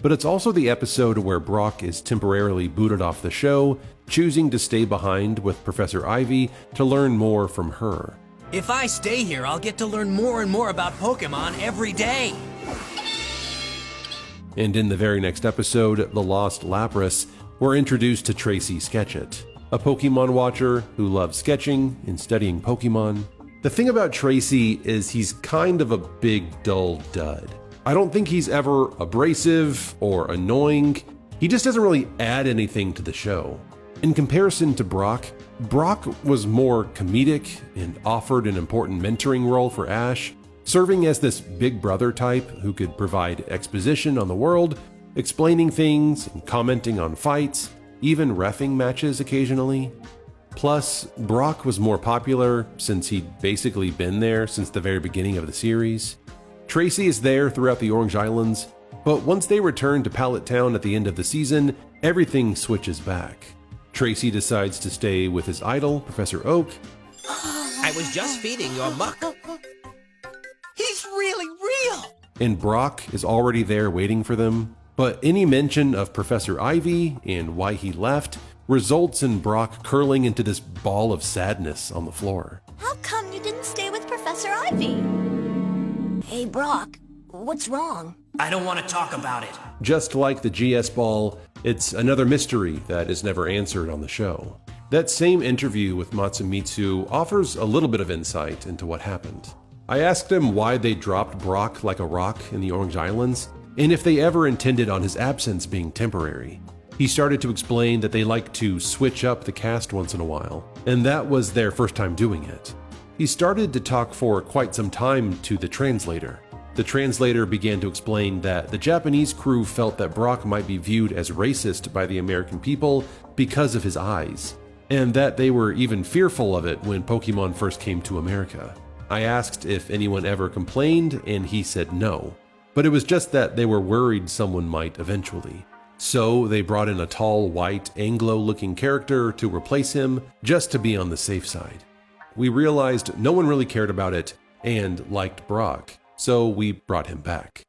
but it's also the episode where Brock is temporarily booted off the show, choosing to stay behind with Professor Ivy to learn more from her. If I stay here, I'll get to learn more and more about Pokemon every day. And in the very next episode, The Lost Lapras, we're introduced to Tracy Sketchit, a Pokemon watcher who loves sketching and studying Pokemon. The thing about Tracy is he's kind of a big, dull dud. I don't think he's ever abrasive or annoying. He just doesn't really add anything to the show. In comparison to Brock was more comedic and offered an important mentoring role for Ash, serving as this big brother type who could provide exposition on the world, explaining things and commenting on fights, even reffing matches occasionally. Plus, Brock was more popular since he'd basically been there since the very beginning of the series. Tracy is there throughout the Orange Islands, but once they return to Pallet Town at the end of the season, everything switches back. Tracy decides to stay with his idol, Professor Oak. I was just feeding your muck. He's really real! And Brock is already there waiting for them. But any mention of Professor Ivy and why he left results in Brock curling into this ball of sadness on the floor. How come you didn't stay with Professor Ivy? Hey, Brock, what's wrong? I don't want to talk about it. Just like the GS ball, it's another mystery that is never answered on the show. That same interview with Matsumitsu offers a little bit of insight into what happened. I asked him why they dropped Brock like a rock in the Orange Islands, and if they ever intended on his absence being temporary. He started to explain that they like to switch up the cast once in a while, and that was their first time doing it. He started to talk for quite some time to the translator. The translator began to explain that the Japanese crew felt that Brock might be viewed as racist by the American people because of his eyes, and that they were even fearful of it when Pokemon first came to America. I asked if anyone ever complained, and he said no, but it was just that they were worried someone might eventually. So they brought in a tall, white, Anglo-looking character to replace him, just to be on the safe side. We realized no one really cared about it and liked Brock, so we brought him back.